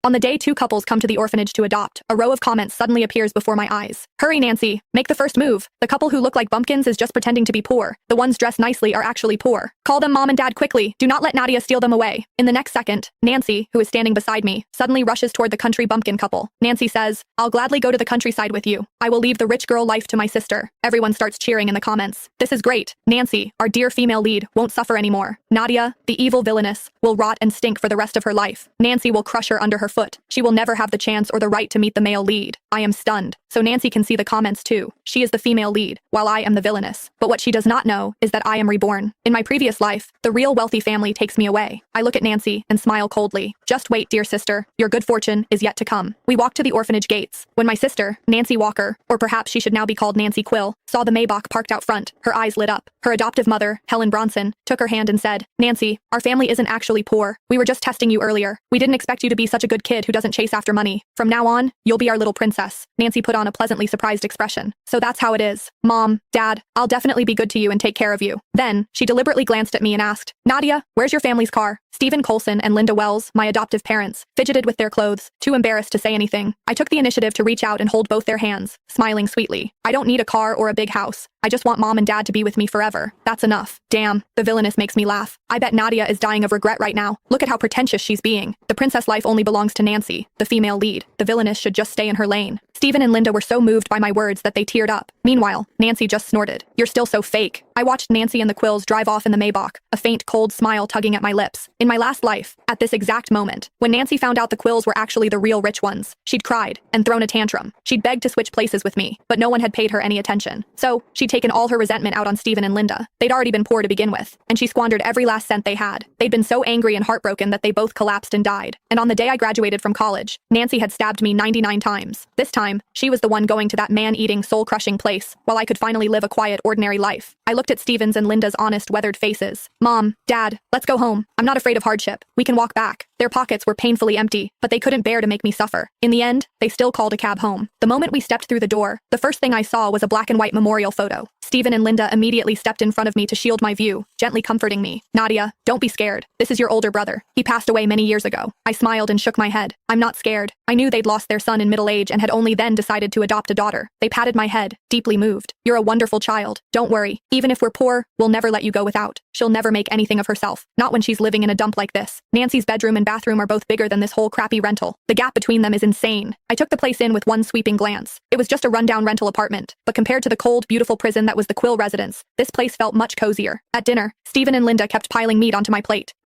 On the day two couples come to the orphanage to adopt, a row of comments suddenly appears before my eyes. Hurry, Nancy. Make the first move. The couple who look like bumpkins is just pretending to be poor. The ones dressed nicely are actually poor. Call them mom and dad quickly. Do not let Nadia steal them away. In the next second, Nancy, who is standing beside me, suddenly rushes toward the country bumpkin couple. Nancy says, I'll gladly go to the countryside with you. I will leave the rich girl life to my sister. Everyone starts cheering in the comments. This is great. Nancy, our dear female lead, won't suffer anymore. Nadia, the evil villainess, will rot and stink for the rest of her life. Nancy will crush her under her foot. She will never have the chance or the right to meet the male lead. I am stunned. So Nancy can see the comments too. She is the female lead, while I am the villainess. But what she does not know is that I am reborn. In my previous life, the real wealthy family takes me away. I look at Nancy and smile coldly. Just wait, dear sister. Your good fortune is yet to come. We walk to the orphanage gates. When my sister, Nancy Walker, or perhaps she should now be called Nancy Quill, saw the Maybach parked out front, her eyes lit up. Her adoptive mother, Helen Bronson, took her hand and said, Nancy, our family isn't actually poor. We were just testing you earlier. We didn't expect you to be such a good kid who doesn't chase after money. From now on, you'll be our little princess. Nancy put on a pleasantly surprised expression. So that's how it is. Mom, Dad, I'll definitely be good to you and take care of you. Then, she deliberately glanced at me and asked, Nadia, where's your family's car? Stephen Colson and Linda Wells, my adoptive parents, fidgeted with their clothes, too embarrassed to say anything. I took the initiative to reach out and hold both their hands, smiling sweetly. I don't need a car or a big house. I just want mom and dad to be with me forever. That's enough. Damn, the villainess makes me laugh. I bet Nadia is dying of regret right now. Look at how pretentious she's being. The princess life only belongs to Nancy, the female lead. The villainess should just stay in her lane. Stephen and Linda were so moved by my words that they teared up. Meanwhile, Nancy just snorted. You're still so fake. I watched Nancy and the Quills drive off in the Maybach, a faint, cold smile tugging at my lips. In my last life, at this exact moment, when Nancy found out the Quills were actually the real rich ones, she'd cried and thrown a tantrum. She'd begged to switch places with me, but no one had paid her any attention. So, she'd taken all her resentment out on Stephen and Linda. They'd already been poor to begin with, and she squandered every last cent they had. They'd been so angry and heartbroken that they both collapsed and died. And on the day I graduated from college, Nancy had stabbed me 99 times. This time, she was the one going to that man-eating, soul-crushing place, while I could finally live a quiet, ordinary life. I looked at Stephen's and Linda's honest, weathered faces. Mom, Dad, let's go home. I'm not afraid of hardship. We can walk back. Their pockets were painfully empty, but they couldn't bear to make me suffer. In the end, they still called a cab home. The moment we stepped through the door, the first thing I saw was a black and white memorial photo. Stephen and Linda immediately stepped in front of me to shield my view, gently comforting me. Nadia, don't be scared. This is your older brother. He passed away many years ago. I smiled and shook my head. I'm not scared. I knew they'd lost their son in middle age and had only then decided to adopt a daughter. They patted my head, deeply moved. You're a wonderful child. Don't worry. Even if we're poor, we'll never let you go without. She'll never make anything of herself. Not when she's living in a dump like this. Nancy's bedroom and bathroom are both bigger than this whole crappy rental. The gap between them is insane. I took the place in with one sweeping glance. It was just a rundown rental apartment, but compared to the cold, beautiful prison that was the Quill residence, this place felt much cozier. At dinner, Stephen and Linda kept piling meat onto my plate.